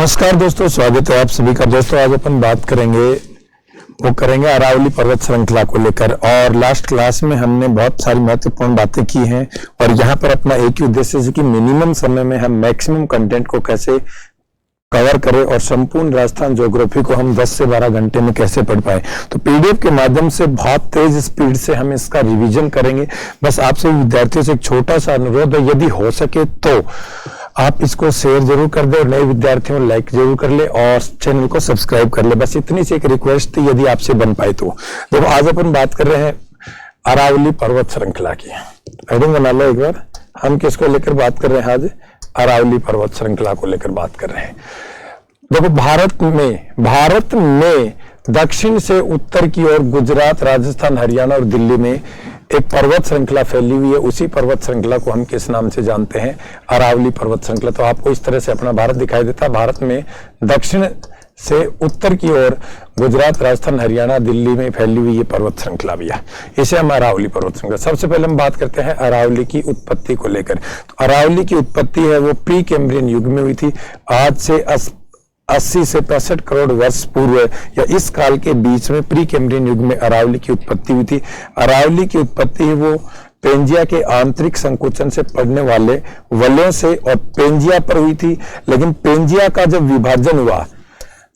नमस्कार दोस्तों, स्वागत है आप सभी का। दोस्तों आज अपन बात करेंगे अरावली पर्वत श्रृंखला को लेकर। और लास्ट क्लास में हमने बहुत सारी महत्वपूर्ण बातें की हैं और यहाँ पर अपना एक ही उद्देश्य है कि मिनिमम समय में हम मैक्सिमम कंटेंट को कैसे कवर करें और संपूर्ण राजस्थान ज्योग्राफी को हम 10 से 12 घंटे में कैसे पढ़ पाए। तो पीडीएफ के माध्यम से बहुत तेज स्पीड से हम इसका रिवीजन करेंगे। बस आपसे विद्यार्थियों से एक छोटा सा अनुरोध है, यदि हो सके तो आप इसको शेयर जरूर कर दे और नए विद्यार्थियों लाइक जरूर कर ले और चैनल को सब्सक्राइब कर ले। बस इतनी सी एक रिक्वेस्ट थी, यदि आपसे बन पाए तो। देखो आज अपन बात कर रहे हैं अरावली पर्वत श्रृंखला की। हेडिंग बना लो एक बार। हम किसको लेकर बात कर रहे हैं आज? अरावली पर्वत श्रृंखला को लेकर बात कर रहे हैं। देखो भारत में दक्षिण से उत्तर की ओर गुजरात, राजस्थान, हरियाणा और दिल्ली में एक पर्वत श्रृंखला फैली हुई है। उसी पर्वत श्रृंखला को हम किस नाम से जानते हैं? अरावली पर्वत श्रृंखला। तो आपको इस तरह से अपना भारत दिखाई देता है। भारत में दक्षिण से उत्तर की ओर गुजरात, राजस्थान, हरियाणा, दिल्ली में फैली हुई ये पर्वत श्रृंखला भी है। इसे हम अरावली पर्वत श्रृंखला। सबसे पहले हम बात करते हैं अरावली की उत्पत्ति को लेकर। तो अरावली की उत्पत्ति है वो प्री कैम्ब्रियन युग में हुई थी। आज से 80 से 65 करोड़ वर्ष पूर्व या इस काल के बीच में प्री कैम्ब्रियन युग में अरावली की उत्पत्ति हुई थी। अरावली की उत्पत्ति है वो पेंजिया के आंतरिक संकुचन से पड़ने वाले वलयों से और पेंजिया पर हुई थी। लेकिन पेंजिया का जब विभाजन हुआ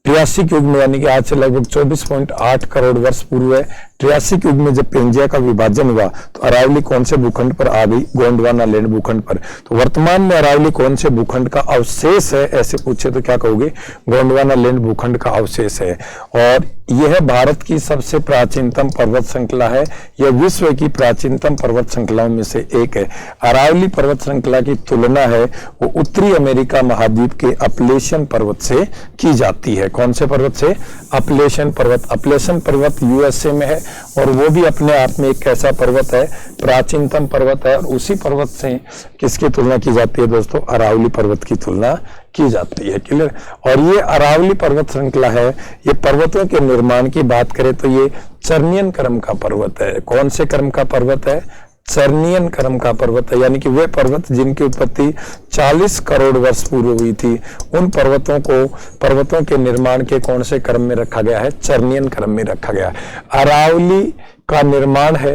ट्रियासिक युग में, यानी कि आज से लगभग 24.8 करोड़ वर्ष पूर्व है, ट्रियासिक युग में जब पेंजिया का विभाजन हुआ तो अरावली कौन से भूखंड पर आ गई? गोंडवाना लैंड भूखंड पर। तो वर्तमान में अरावली कौन से भूखंड का अवशेष है? ऐसे पूछे तो क्या कहोगे? गोंडवाना लैंड भूखंड का अवशेष है। और यह भारत की सबसे प्राचीनतम पर्वत श्रृंखला है। यह विश्व की प्राचीनतम पर्वत श्रृंखलाओं में से एक है। अरावली पर्वत श्रृंखला की तुलना है वो उत्तरी अमेरिका महाद्वीप के अपलेशियन पर्वत से की जाती है। कौन से पर्वत से? अपलेशियन पर्वत। अपलेशियन पर्वत यूएसए में है और वो भी अपने आप में एक कैसा पर्वत है? प्राचीनतम पर्वत है। और उसी पर्वत से किसकी तुलना की जाती है दोस्तों? अरावली पर्वत की तुलना की जाती है। क्लियर? और ये अरावली पर्वत श्रृंखला है, ये पर्वतों के निर्माण की बात करें तो ये चर्नियन क्रम का पर्वत है। कौन से क्रम का पर्वत है? चर्नियन क्रम का पर्वत है। यानी कि वे पर्वत जिनकी उत्पत्ति 40 करोड़ वर्ष पूर्व हुई थी, उन पर्वतों को पर्वतों के निर्माण के कौन से क्रम में रखा गया है? चर्नियन क्रम में रखा गया है। अरावली का निर्माण है,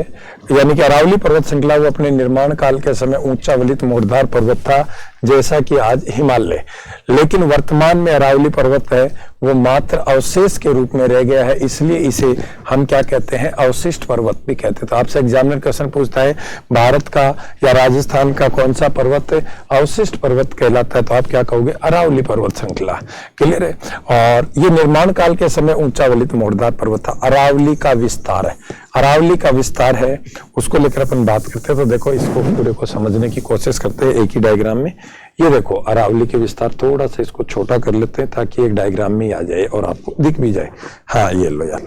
यानी कि अरावली पर्वत श्रृंखला वो अपने निर्माण काल के समय ऊंचा वलित मोड़दार पर्वत था, जैसा कि आज हिमालय। लेकिन वर्तमान में अरावली पर्वत है वो मात्र अवशेष के रूप में रह गया है, इसलिए इसे हम क्या कहते हैं? अवशिष्ट पर्वत भी कहते हैं। तो आपसे एग्जामिनर क्वेश्चन पूछता है भारत का या राजस्थान का कौन सा पर्वत अवशिष्ट पर्वत कहलाता है, तो आप क्या कहोगे? अरावली पर्वत श्रृंखला। क्लियर है? और ये निर्माण काल के समय ऊंचा वलित मोड़दार पर्वत था। अरावली का विस्तार है, अरावली का विस्तार है, उसको लेकर अपन बात करते हैं। तो देखो इसको पूरे को समझने की कोशिश करते हैं एक ही डायग्राम में। ये देखो अरावली के विस्तार, थोड़ा सा इसको छोटा कर लेते हैं ताकि एक डायग्राम में आ जाए और आपको दिख भी जाए। हाँ ये लो यार।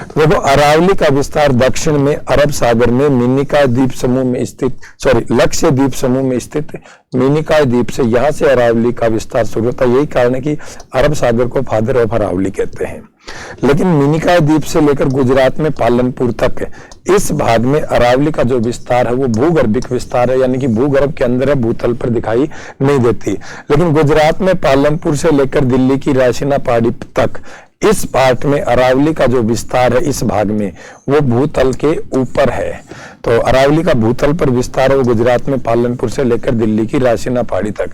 तो देखो अरावली का विस्तार दक्षिण में अरब सागर में मिनिकॉय द्वीप समूह में स्थित लक्ष्य द्वीप समूह में स्थित मिनिकॉय द्वीप से, यहाँ से अरावली का विस्तार शुरू होता है। यही कारण है कि अरब सागर को फादर ऑफ अरावली कहते हैं। लेकिन मिनिकॉय द्वीप से लेकर गुजरात में पालनपुर तक इस भाग में अरावली का जो विस्तार है वो भूगर्भिक विस्तार है, यानी कि भूगर्भ के अंदर है, भूतल पर दिखाई नहीं देती। लेकिन गुजरात में पालनपुर से लेकर दिल्ली की रायसीना पहाड़ी तक इस पार्ट में अरावली का जो विस्तार है इस भाग में वो भूतल के ऊपर है। तो अरावली का भूतल पर विस्तार है वो गुजरात में पालनपुर से लेकर दिल्ली की रायसीना पहाड़ी तक।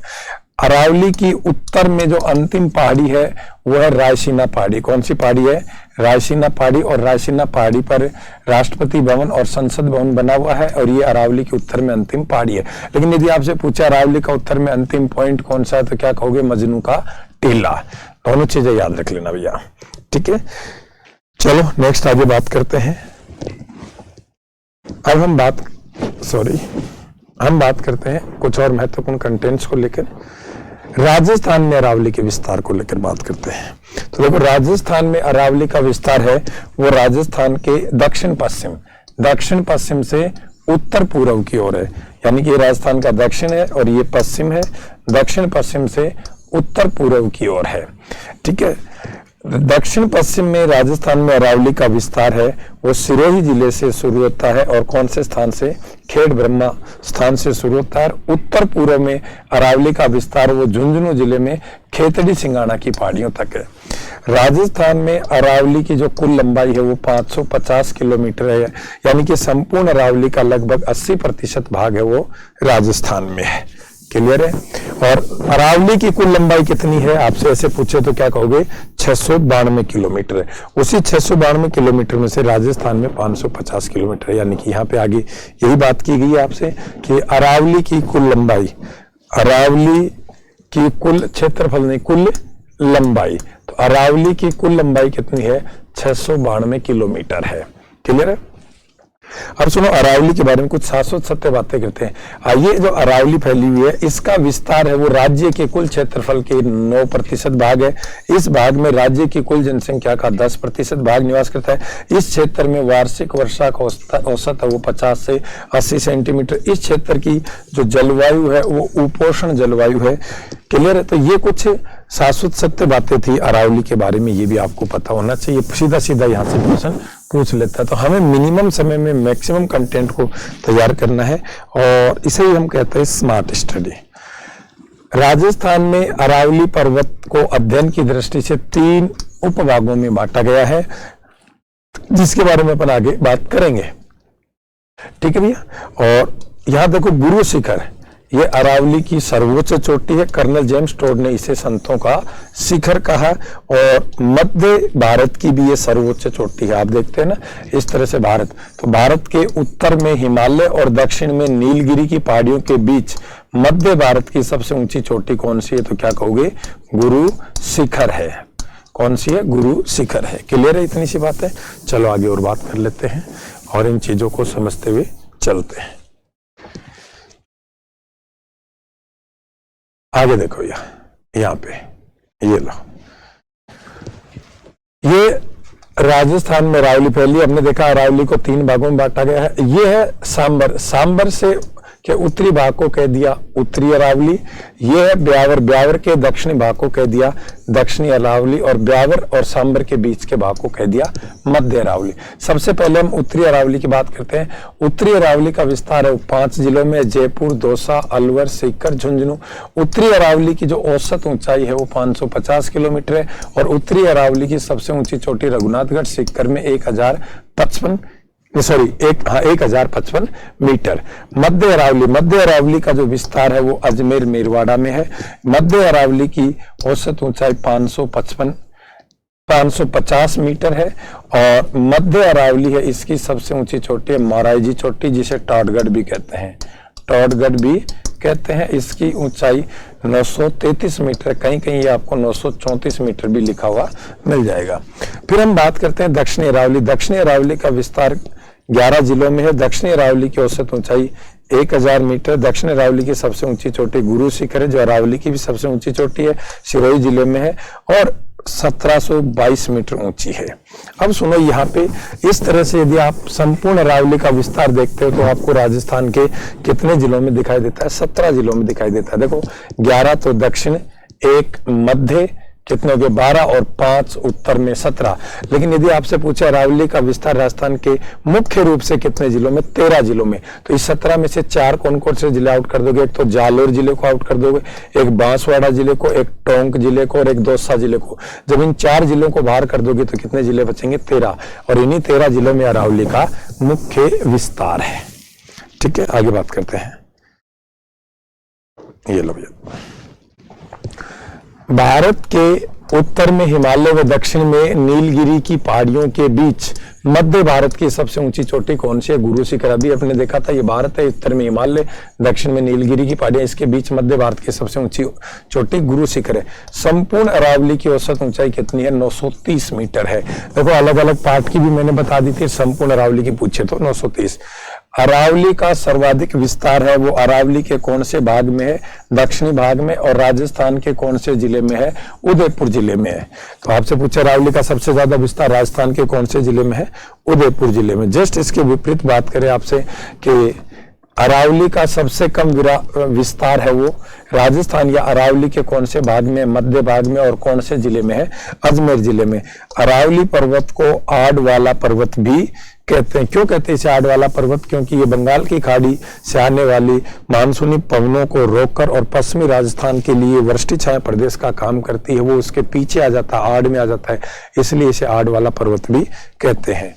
अरावली की उत्तर में जो अंतिम पहाड़ी है वो है रायसीना पहाड़ी। कौन सी पहाड़ी है? रायसीना पहाड़ी। और रायसीना पहाड़ी पर राष्ट्रपति भवन और संसद भवन बना हुआ है और ये अरावली के उत्तर में अंतिम पहाड़ी है। लेकिन यदि आपसे पूछा अरावली का उत्तर में अंतिम पॉइंट कौन सा है तो क्या कहोगे? मजनू का टीला। दोनों चीजें याद रख लेना भैया, ठीक है। चलो नेक्स्ट आगे बात करते हैं। अब हम बात करते हैं कुछ और महत्वपूर्ण कंटेंट्स को लेकर। राजस्थान में अरावली के विस्तार को लेकर बात करते हैं। तो देखो राजस्थान में अरावली का विस्तार है वो राजस्थान के दक्षिण पश्चिम से उत्तर पूर्व की ओर है। यानी कि राजस्थान का दक्षिण है और ये पश्चिम है, दक्षिण पश्चिम से उत्तर पूर्व की ओर है, ठीक है। दक्षिण पश्चिम में राजस्थान में अरावली का विस्तार है वो सिरोही जिले से शुरू होता है और कौन से स्थान से, खेड़ ब्रह्मा स्थान से शुरू होता है। उत्तर पूर्व में अरावली का विस्तार वो झुंझुनू जिले में खेतड़ी सिंगाणा की पहाड़ियों तक है। राजस्थान में अरावली की जो कुल लंबाई है वो 550 किलोमीटर है, यानी कि संपूर्ण अरावली का लगभग 80% भाग है वो राजस्थान में है। क्लियर है। और अरावली की कुल लंबाई कितनी है, आपसे ऐसे पूछे तो क्या कहोगे, 692 किलोमीटर है। उसी 692 किलोमीटर में से राजस्थान में 550 किलोमीटर है, यानी कि यहाँ पे आगे यही बात की गई है आपसे कि अरावली की कुल लंबाई, अरावली की कुल क्षेत्रफल नहीं कुल लंबाई, तो अरावली की कुल लंबाई कितनी है, 692 किलोमीटर है। क्लियर है। अब सुनो अरावली के बारे में कुछ शाश्वत सत्य बातें करते हैं। ये जो अरावली फैली हुई है इसका विस्तार है वो राज्य के कुल क्षेत्रफल के 9% भाग है। इस भाग में राज्य की कुल जनसंख्या का 10% भाग निवास करता है। इस क्षेत्र में वार्षिक वर्षा का औसत है वो 50 से 80 सेंटीमीटर। इस क्षेत्र की जो जलवायु है वो उपोष्ण जलवायु है। क्लियर है। तो ये कुछ शाश्वत सत्य बातें थी अरावली के बारे में, ये भी आपको पता होना चाहिए। सीधा सीधा यहाँ से क्वेश्चन पूछ लेता है, तो हमें मिनिमम समय में मैक्सिमम कंटेंट को तैयार करना है और इसे ही हम कहते हैं स्मार्ट स्टडी। राजस्थान में अरावली पर्वत को अध्ययन की दृष्टि से 3 उपभागों में बांटा गया है, जिसके बारे में अपन आगे बात करेंगे। ठीक है भैया। और यहाँ देखो गुरु शिखर, ये अरावली की सर्वोच्च चोटी है। कर्नल जेम्स टोड ने इसे संतों का शिखर कहा। और मध्य भारत की भी ये सर्वोच्च चोटी है। आप देखते हैं ना इस तरह से भारत, तो भारत के उत्तर में हिमालय और दक्षिण में नीलगिरी की पहाड़ियों के बीच मध्य भारत की सबसे ऊंची चोटी कौन सी है, तो क्या कहोगे, गुरु शिखर है। कौन सी है, गुरु शिखर है। क्लियर है, इतनी सी बात है। चलो आगे और बात कर लेते हैं और इन चीजों को समझते हुए चलते हैं। आगे देखो यहाँ पे ये लो, ये राजस्थान में अरावली फैली। हमने देखा अरावली को 3 भागों में बांटा गया है। ये है सांबर, सांबर से के उत्तरी भाग को कह दिया उत्तरी अरावली। ये है ब्यावर, ब्यावर के दक्षिणी भाग को कह दिया दक्षिणी अरावली। और ब्यावर और सांबर के बीच के भाग को कह दिया मध्य अरावली। सबसे पहले हम उत्तरी अरावली की बात करते हैं। उत्तरी अरावली का विस्तार है 5 जिलों में, जयपुर, दौसा, अलवर, सीकर, झुंझुनू। उत्तरी अरावली की जो औसत ऊंचाई है वो 550 किलोमीटर है। और उत्तरी अरावली की सबसे ऊंची चोटी रघुनाथगढ़ सीकर में 1055 मीटर। मध्य अरावली का जो विस्तार है वो अजमेर मेरवाड़ा में है। मध्य अरावली की औसत ऊंचाई 550 मीटर है। और मध्य अरावली है इसकी सबसे ऊंची चोटी है महाराजी चोटी, जिसे टॉडगढ़ भी कहते हैं, टॉडगढ़ भी कहते हैं। इसकी ऊंचाई 933 मीटर, कहीं कहीं ये आपको 934 मीटर भी लिखा हुआ मिल जाएगा। फिर हम बात करते हैं दक्षिणी अरावली। दक्षिणी अरावली का विस्तार 11 जिलों में है। दक्षिणी अरावली की औसत ऊंचाई 1000 मीटर। दक्षिण अरावली की सबसे ऊंची चोटी गुरु शिखर है, जो अरावली की भी सबसे ऊंची चोटी है, सिरोही जिले में है और 1722 मीटर ऊंची है। अब सुनो यहाँ पे इस तरह से यदि आप संपूर्ण अरावली का विस्तार देखते हो तो आपको राजस्थान के कितने जिलों में दिखाई देता है, 17 जिलों में दिखाई देता है। देखो 11 तो दक्षिण, 1 मध्य, कितने हो गए 12 और 5 उत्तर में 17। लेकिन यदि आपसे पूछे अरावली का विस्तार राजस्थान के मुख्य रूप से कितने जिलों में, 13 जिलों में, तो इस 17 में से 4 कौन कौन से जिले आउट कर दोगे, एक तो जालोर जिले को आउट कर दोगे, एक बांसवाड़ा जिले को, एक टोंक जिले को और एक दौसा जिले को। जब इन 4 जिलों को बाहर कर दोगे तो कितने जिले बचेंगे, 13। और इन्हीं 13 जिलों में अरावली का मुख्य विस्तार है। ठीक है, आगे बात करते हैं। ये लो भैया, भारत के उत्तर में हिमालय व दक्षिण में नीलगिरी की पहाड़ियों के बीच मध्य भारत की सबसे ऊंची चोटी कौन सी है, गुरु शिखर। अभी अपने देखा था ये भारत है, उत्तर में हिमालय, दक्षिण में नीलगिरी की पहाड़ियां, इसके बीच मध्य भारत की सबसे ऊंची चोटी गुरु शिखर है। संपूर्ण अरावली की औसत ऊंचाई कितनी है, 930 मीटर है। देखो अलग अलग पार्ट की भी मैंने बता दी थी, संपूर्ण अरावली की पूछे तो 930। अरावली का सर्वाधिक विस्तार है वो अरावली के कौन से भाग में है, दक्षिणी भाग में। और राजस्थान के कौन से जिले में है, उदयपुर जिले में है। तो आपसे पूछे अरावली का सबसे ज्यादा विस्तार राजस्थान के कौन से जिले में है, उदयपुर जिले में। जस्ट इसके विपरीत बात करें आपसे कि अरावली का सबसे कम विस्तार है वो राजस्थान या अरावली के कौन से भाग में, मध्य भाग में और कौन से जिले में है? अजमेर जिले में। अरावली पर्वत को आड़ वाला पर्वत भी कहते हैं। क्यों कहते हैं इसे आड़ वाला पर्वत? क्योंकि ये बंगाल की खाड़ी से आने वाली मानसूनी पवनों को रोककर और पश्चिमी राजस्थान के लिए वृष्टि छाया प्रदेश का काम करती है, वो उसके पीछे आ जाता है, आड़ में आ जाता है, इसलिए इसे आड़ वाला पर्वत भी कहते हैं।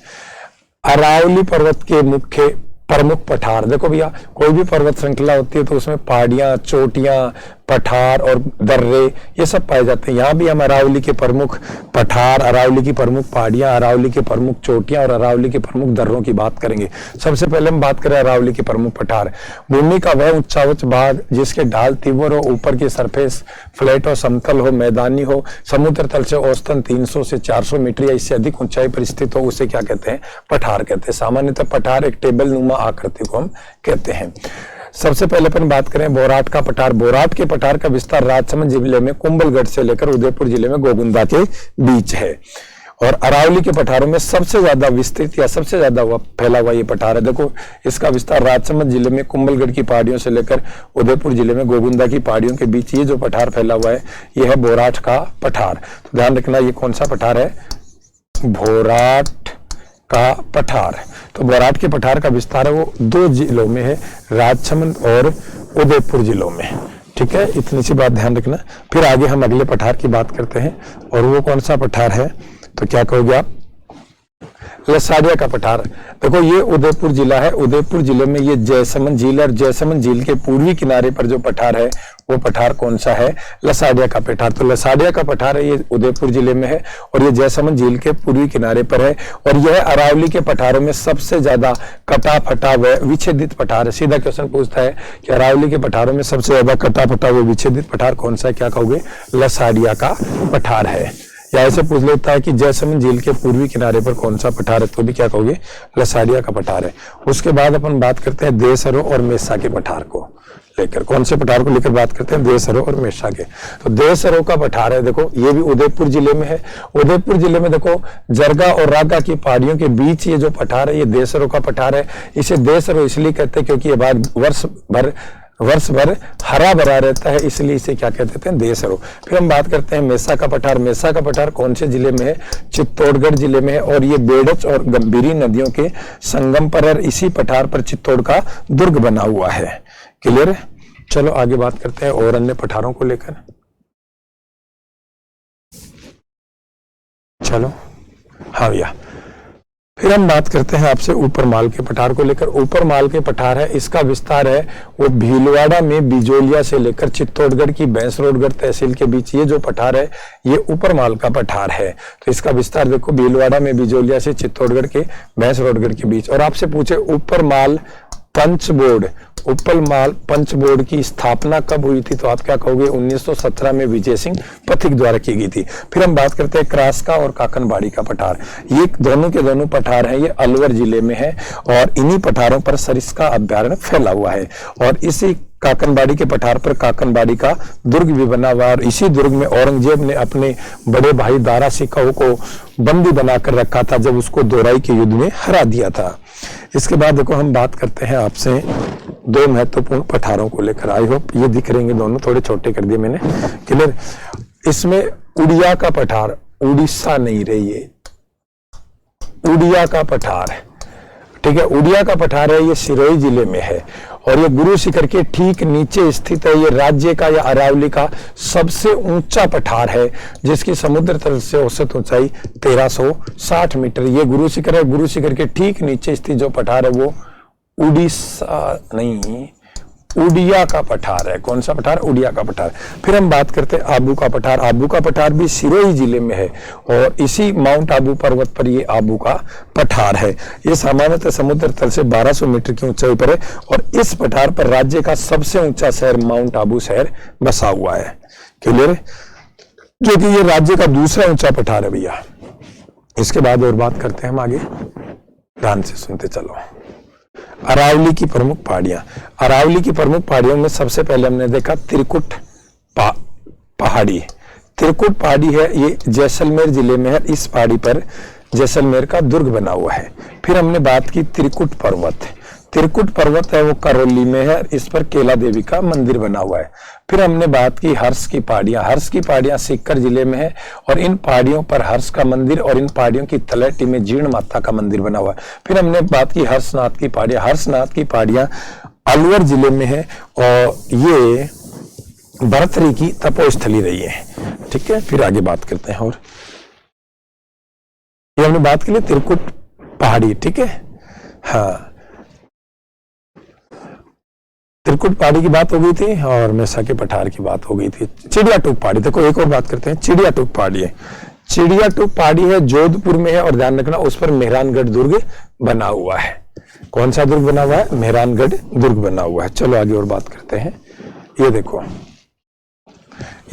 अरावली पर्वत के मुख्य प्रमुख पठार, देखो भैया कोई भी पर्वत श्रृंखला होती है तो उसमें पहाड़ियां, चोटियां, पठार और दर्रे ये सब पाए जाते हैं। यहाँ भी हम अरावली के प्रमुख पठार, अरावली की प्रमुख पहाड़ियां, अरावली के प्रमुख चोटियां और अरावली के प्रमुख दर्रों की बात करेंगे। सबसे पहले हम बात करें अरावली के प्रमुख पठार। भूमि का वह उच्च भाग जिसके ढाल तीव्र हो, ऊपर की सरफेस फ्लैट हो, समतल हो, मैदानी हो, समुद्र तल से औसतन 300 से 400 मीटर या इससे अधिक ऊंचाई पर स्थित हो, उसे क्या कहते हैं? पठार कहते हैं। सामान्यतः पठार एक टेबल नुमा आकृति को हम कहते हैं। सबसे पहले अपन बात करें बोराट का पठार। बोराट के पठार का विस्तार राजसमंद जिले में कुंभलगढ़ से लेकर उदयपुर जिले में गोगुंदा के बीच है। और अरावली के पठारों में सबसे ज्यादा विस्तृत या सबसे ज्यादा फैला हुआ ये पठार है। देखो इसका विस्तार राजसमंद जिले में कुंभलगढ़ की पहाड़ियों से लेकर उदयपुर जिले में गोगुंदा की पहाड़ियों के बीच ये जो पठार फैला हुआ है ये है बोराट का पठार। तो ध्यान रखना ये कौन सा पठार है? बोराट का पठार। तो बोराट के पठार का विस्तार है वो 2 जिलों में है, राजसमंद और उदयपुर जिलों में। ठीक है, इतनी सी बात ध्यान रखना। फिर आगे हम अगले पठार की बात करते हैं और वो कौन सा पठार है? तो क्या कहोगे आप? लसाड़िया का पठार। देखो ये उदयपुर जिला है, उदयपुर जिले में ये जयसमंद झील और जयसमंद झील के पूर्वी किनारे पर जो पठार है वो पठार कौन सा है? लसाड़िया का पठार। तो लसाड़िया का पठार है ये उदयपुर जिले में है और ये जयसमंद झील के पूर्वी किनारे पर है और यह अरावली के पठारों में सबसे ज्यादा कटा फटा व विच्छेदित पठार है। सीधा क्वेश्चन पूछता है कि अरावली के पठारों में सबसे ज्यादा कटा फटा व विच्छेदित पठार कौन सा है? क्या कहोगे? लसाड़िया का पठार है। या ऐसे पूछ लेता है कि जयसमंद झील के पूर्वी किनारे पर कौन सा पठार है? तो भी क्या कहोगे? लसाड़िया का पठार है। उसके बाद अपन बात करते हैं देसरो और मेसा के पठार को लेकर। कौन से पठार को लेकर बात करते हैं? देसरो और मेसा के। तो देसरो का पठार है, देखो ये भी उदयपुर जिले में है। उदयपुर जिले में देखो जरगा और रागा की पहाड़ियों के बीच ये जो पठार है ये देसरो का पठार है। इसे देसरो इसलिए कहते हैं क्योंकि ये भाग वर्ष भर हरा भरा रहता है, इसलिए इसे क्या कहते हैं? देसरो। फिर हम बात करते हैं मेसा का पठार। मेसा का पठार कौन से जिले में है? चित्तौड़गढ़ जिले में है और ये बेड़च और गंभीरी नदियों के संगम पर और इसी पठार पर चित्तौड़ का दुर्ग बना हुआ है। क्लियर है? चलो आगे बात करते हैं और अन्य पठारों को लेकर। चलो हाँ भैया, फिर हम बात करते हैं आपसे ऊपर माल के पठार को लेकर। ऊपर माल के पठार है, इसका विस्तार है वो भीलवाड़ा में बिजोलिया से लेकर चित्तौड़गढ़ की भैंसरोडगढ़ तहसील के बीच ये जो पठार है ये ऊपर माल का पठार है। तो इसका विस्तार देखो भीलवाड़ा में बिजोलिया से चित्तौड़गढ़ के भैंसरोडगढ़ के बीच। और आपसे पूछे ऊपर माल पंचबोर्ड, ऊपर माल पंचबोर्ड की स्थापना कब हुई थी? तो आप क्या कहोगे? 1917 में विजय सिंह पथिक द्वारा की गई थी। फिर हम बात करते हैं क्रासका और काकनबाड़ी का पठार। ये दोनों के दोनों पठार हैं, ये अलवर जिले में है और इन्हीं पठारों पर सरिस्का अभ्यारण्य फैला हुआ है। और इसी काकनबाड़ी के पठार पर काकनबाड़ी का दुर्ग भी बना हुआ और इसी दुर्ग में औरंगजेब ने अपने बड़े भाई दारा सिकोह को बंदी बनाकर रखा था जब उसको दोराई के युद्ध में हरा दिया था। इसके बाद देखो हम बात करते हैं आपसे 2 महत्वपूर्ण पठारों को लेकर। आई होप ये दिख रहेंगे, दोनों थोड़े छोटे कर दिए मैंने। क्लियर? इसमें उड़िया का पठार, उड़ीसा नहीं रही है, उड़िया का पठार है। ठीक है, उड़िया का पठार है, ये सिरोही जिले में है और ये गुरु शिखर के ठीक नीचे स्थित है। ये राज्य का या अरावली का सबसे ऊंचा पठार है जिसकी समुद्र तल से औसत ऊंचाई 1360 मीटर। ये गुरु शिखर है, गुरु शिखर के ठीक नीचे स्थित जो पठार है वो उड़ीसा नहीं, उड़िया का पठार है। कौन सा पठार? उड़िया का पठार। फिर हम बात करते हैं आबू का पठार। आबू का पठार भी सिरोही जिले में है और इसी माउंट आबू पर्वत पर ये आबू का पठार है। ये सामान्यतः समुद्र तल से 1200 मीटर की ऊंचाई पर है और इस पठार पर राज्य का सबसे ऊंचा शहर माउंट आबू शहर बसा हुआ है। क्लियर है? जो कि ये राज्य का दूसरा ऊंचा पठार है भैया। इसके बाद और बात करते हैं हम आगे, ध्यान से सुनते चलो। अरावली की प्रमुख पहाड़ियां। अरावली की प्रमुख पहाड़ियों में सबसे पहले हमने देखा त्रिकुट पहाड़ी। त्रिकुट पहाड़ी है, ये जैसलमेर जिले में है। इस पहाड़ी पर जैसलमेर का दुर्ग बना हुआ है। फिर हमने बात की त्रिकुट पर्वत। त्रिकुट पर्वत है वो करौली में है, इस पर केला देवी का मंदिर बना हुआ है। फिर हमने बात की हर्ष की पहाड़ियां। हर्ष की पहाड़ियां सीकर जिले में है और इन पहाड़ियों पर हर्ष का मंदिर और इन पहाड़ियों की तलहटी में जीर्ण माता का मंदिर बना हुआ है। फिर हमने बात की हर्षनाथ की पहाड़ियां। हर्षनाथ की पहाड़ियां अलवर जिले में है और ये भरतरी की तपोस्थली रही है। ठीक है, फिर आगे बात करते हैं। और ये हमने बात की त्रिकुट पहाड़ी। ठीक है, हाँ, त्रिकुट पहाड़ी की बात हो गई थी और मेसा के पठार की बात हो गई थी। चिड़िया टूक पहाड़ी, देखो एक और बात करते हैं। चिड़िया टूक पहाड़ी है, चिड़िया टूक पहाड़ी है, जोधपुर में है और ध्यान रखना उस पर मेहरानगढ़ दुर्ग बना हुआ है। कौन सा दुर्ग बना हुआ है? मेहरानगढ़ दुर्ग बना हुआ है। चलो आगे और बात करते हैं। ये देखो,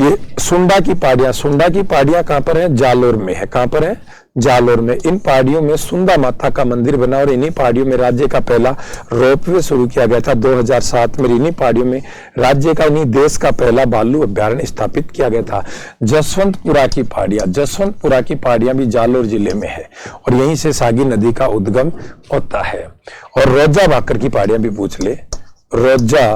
ये सुंडा की पहाड़ियां। सुंडा की पहाड़ियां कहां पर है? जालोर में है। कहां पर है? जालोर में। इन पहाड़ियों में सुंदा माता का मंदिर बना और इन्हीं पहाड़ियों में राज्य का पहला रोपवे शुरू किया गया था 2007 में। इन्हीं पहाड़ियों में राज्य का, इन्हीं देश का पहला भालू अभ्यारण्य स्थापित किया गया था। जसवंतपुरा की पहाड़ियां। जसवंतपुरा की पहाड़ियां भी जालोर जिले में है और यहीं से सागी नदी का उद्गम होता है। और रोजा भाकर की पहाड़ियां भी पूछ ले, रोजा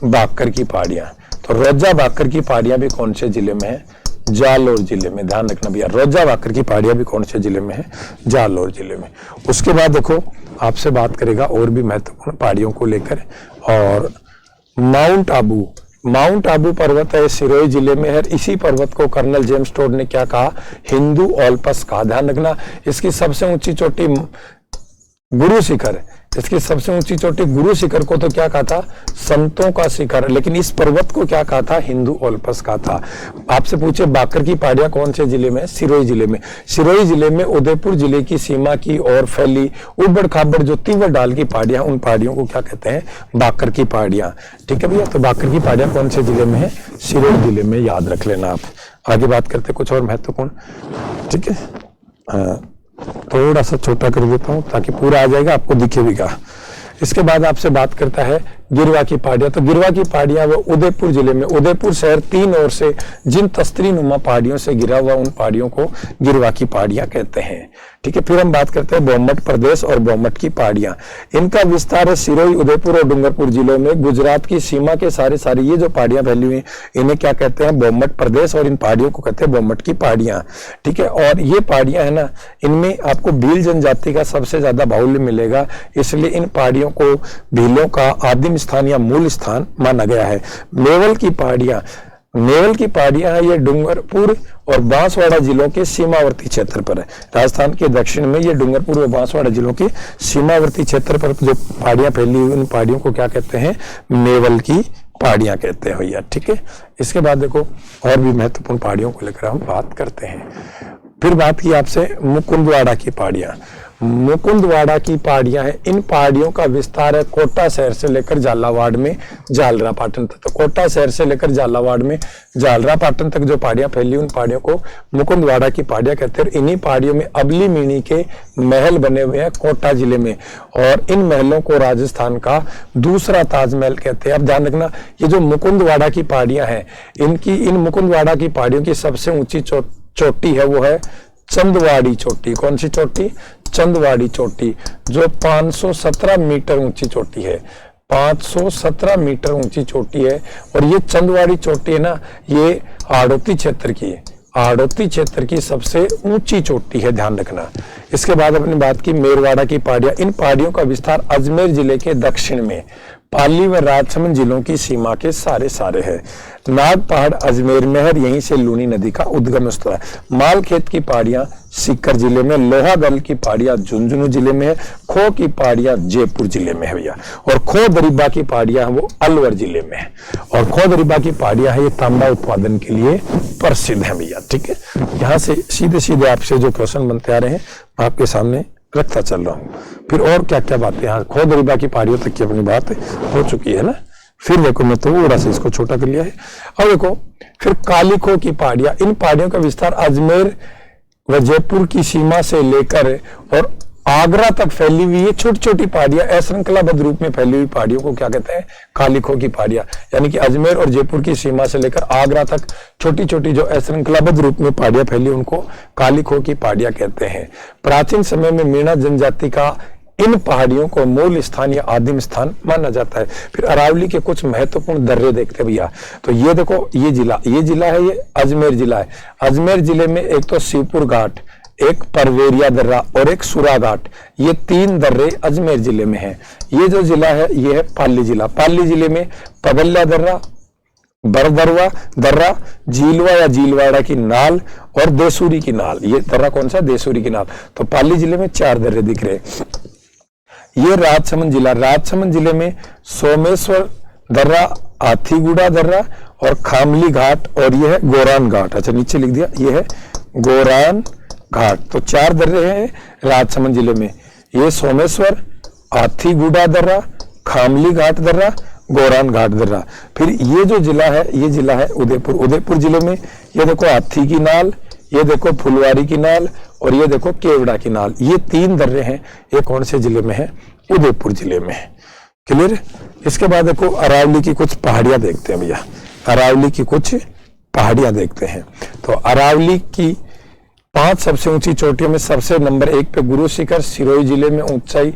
भाकर की पहाड़ियां। तो रोजा भाकर की पहाड़ियां भी कौन से जिले में है? जालोर जिले में। ध्यान रखना भैया, रोजा भाकर की पहाड़ियां भी कौन से जिले में है? जालोर जिले में। उसके बाद देखो, आपसे बात करेगा और भी महत्वपूर्ण पहाड़ियों को लेकर। और माउंट आबू, माउंट आबू पर्वत है, सिरोही जिले में है। इसी पर्वत को कर्नल जेम्स टोड ने क्या कहा? हिंदू ओलपस कहा। ध्यान रखना, इसकी सबसे ऊंची चोटी गुरु शिखर, इसकी सबसे ऊंची चोटी गुरु शिखर को तो क्या कहा था? संतों का शिखर। लेकिन इस पर्वत को क्या कहा था? हिंदू ओलपस कहा था। आपसे पूछे बाकर की पहाड़ियां कौन से जिले में? सिरोही जिले में। सिरोही जिले में उदयपुर जिले की सीमा की ओर फैली उबड़ खाबड़ जो तीव्र ढाल की पहाड़ियां, उन पहाड़ियों को क्या कहते हैं? बाकर की पहाड़ियां। ठीक है भैया, तो बाकर की पहाड़ियां कौन से जिले में है? सिरोही जिले में, याद रख लेना आप। आगे बात करते कुछ और महत्वपूर्ण। ठीक है, हाँ, थोड़ा सा छोटा कर देता हूं ताकि पूरा आ जाएगा, आपको दिखेगा। इसके बाद आपसे बात करता है गिरवा की पहाड़ियां। तो गिरवा की पहाड़ियां वो उदयपुर जिले में, उदयपुर शहर तीन ओर से जिन तस्तरी नुमा पहाड़ियों से घिरा हुआ, उन पहाड़ियों को गिरवा की पहाड़ियां कहते हैं। ठीक है, फिर हम बात करते हैं बोमट प्रदेश और बोमट की पहाड़ियां। इनका विस्तार है सिरोही, उदयपुर और डूंगरपुर जिलों में। गुजरात की सीमा के सारे ये जो पहाड़ियां फैली हुई, इन्हें क्या कहते हैं? बोमट प्रदेश, और इन पहाड़ियों को कहते हैं बोमट की पहाड़ियां। ठीक है, और ये पहाड़ियां है ना, इनमें आपको भील जनजाति का सबसे ज्यादा बाहुल्य मिलेगा, इसलिए इन पहाड़ियों को भीलों का आदिम स्थान या मूल स्थान माना गया है। मेवल की पहाड़ियां, मेवल की पहाड़ियां है, ये डूंगरपुर और बांसवाड़ा जिलों के सीमावर्ती क्षेत्र पर है। राजस्थान के दक्षिण में ये डूंगरपुर और बांसवाड़ा जिलों के सीमावर्ती क्षेत्र पर जो पहाड़ियां फैली हुई, उन पहाड़ियों को क्या कहते हैं? मेवल की पहाड़ियां कहते हैं भैया। ठीक है, इसके बाद देखो और भी महत्वपूर्ण पहाड़ियों को लेकर हम बात करते हैं। फिर बात की आपसे मुकुंदवाड़ा की पहाड़ियां। मुकुंदवाड़ा की पहाड़ियां हैं, इन पहाड़ियों का विस्तार है कोटा शहर से लेकर झालावाड़ में जालरा पाटन तक। तो कोटा शहर से लेकर झालावाड़ में जालरा पाटन तक जो पहाड़ियां फैली, उन पहाड़ियों को मुकुंदवाड़ा की पहाड़ियां कहते हैं। इन्हीं पहाड़ियों में अबली मिनी के महल बने हुए हैं कोटा जिले में, और इन महलों को राजस्थान का दूसरा ताजमहल कहते हैं। अब ध्यान रखना, ये जो मुकुंदवाड़ा की पहाड़ियां हैं, इन मुकुंदवाड़ा की पहाड़ियों की सबसे ऊंची चोटी है वो है चंदवाड़ी चोटी। कौन सी चोटी? चंदवाड़ी चोटी, जो 517 मीटर ऊंची चोटी है। 517 मीटर ऊंची चोटी है। और ये चंदवाड़ी चोटी है ना, ये हाड़ौती क्षेत्र की है, हाड़ौती क्षेत्र की सबसे ऊंची चोटी है, ध्यान रखना। इसके बाद अपनी बात की मेरवाड़ा की पहाड़ियां। इन पहाड़ियों का विस्तार अजमेर जिले के दक्षिण में पाली व राजसमंद जिलों की सीमा के सारे है। नाग पहाड़ अजमेर में है, यहीं से लूनी नदी का उद्गम स्थल है। मालखेत की पहाड़ियां सीकर जिले में, लोहागल की पहाड़ियां झुंझुनू जिले में है, खो की पहाड़ियां जयपुर जिले में है भैया, और खो दरिबा की पहाड़ियां वो अलवर जिले में है। और खो दरिबा की पहाड़ियां है, ये तांबा उत्पादन के लिए प्रसिद्ध है भैया। ठीक है, यहाँ से सीधे सीधे आपसे जो क्वेश्चन बनते आ रहे हैं आपके सामने रखता चल रहा हूँ। फिर और क्या क्या बातें, यहाँ खो दरिबा की पहाड़ियों तक की अपनी बात हो चुकी है ना। फिर देखो, मैं थोड़ा सा इसको छोटा कर लिया है। और देखो फिर कालीखो की पहाड़ियां। इन पहाड़ियों का विस्तार अजमेर व जयपुर की सीमा से लेकर और आगरा तक फैली हुई है। छोटी छोटी पहाड़ियां अश्रृंखलाबद्ध रूप में फैली हुई पहाड़ियों को क्या कहते हैं? कालीखो की पहाड़ियां। यानी कि अजमेर और जयपुर की सीमा से लेकर आगरा तक छोटी छोटी जो अश्रृंखलाबद्ध रूप में पहाड़ियां फैली, उनको कालीखो की पहाड़ियां कहते हैं। प्राचीन समय में मीणा जनजाति का इन पहाड़ियों को मूल स्थान या आदिम स्थान माना जाता है। फिर अरावली के कुछ महत्वपूर्ण दर्रे देखते हैं भैया। तो ये देखो, ये जिला है, ये अजमेर जिला है। अजमेर जिले में एक तो शिवपुर घाट, एक परवेरिया दर्रा और एक सुरा घाट, ये 3 दर्रे अजमेर जिले में हैं। ये जो जिला है ये है पाली जिला। पाली जिले में पगल्या दर्रा, बरदरवा दर्रा, झीलवा या झीलवाड़ा की नाल और देसूरी की नाल। ये दर्रा कौन सा? देसूरी की नाल। तो पाली जिले में 4 दर्रे दिख रहे हैं। ये राजसमंद जिले में सोमेश्वर दर्रा, हाथीगुड़ा दर्रा और खामली घाट और ये है गोरान घाट। अच्छा, नीचे लिख दिया, ये है गोरान घाट। तो 4 दर्रे हैं राजसमंद जिले में, ये सोमेश्वर, हाथीगुड़ा दर्रा, खामली घाट दर्रा, गोरान घाट दर्रा। फिर ये जो जिला है ये जिला है उदयपुर जिले में। ये देखो हाथी की नाल, ये देखो फुलवारी की नाल और ये देखो केवड़ा की नाल। ये 3 दर्रे हैं। ये कौन से जिले में है? उदयपुर जिले में है। क्लियर? इसके बाद देखो अरावली की कुछ पहाड़ियां देखते हैं भैया। अरावली की कुछ पहाड़ियां देखते हैं। तो अरावली की 5 सबसे ऊंची चोटियों में सबसे नंबर 1 पे गुरु शिखर, सिरोही जिले में ऊंचाई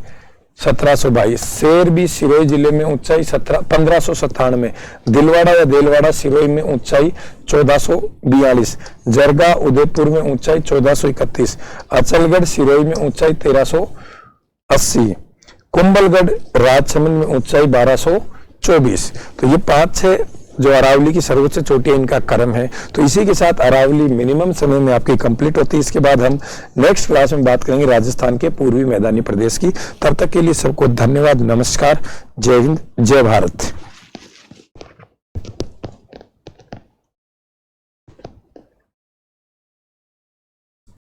1722। शेर भी सिरोही जिले में ऊंचाई 1597। दिलवाड़ा या देलवाड़ा सिरोही में ऊंचाई 1442। जरगा उदयपुर में ऊंचाई 1431। अचलगढ़ सिरोही में ऊंचाई 1380। कुंभलगढ़ राजसमंद में ऊंचाई 1224। तो ये 5-6 जो अरावली की सर्वोच्च चोटियां, इनका क्रम है। तो इसी के साथ अरावली मिनिमम समय में आपकी कंप्लीट होती है। इसके बाद हम नेक्स्ट क्लास में बात करेंगे राजस्थान के पूर्वी मैदानी प्रदेश की। तब तक के लिए सबको धन्यवाद, नमस्कार, जय हिंद, जय भारत।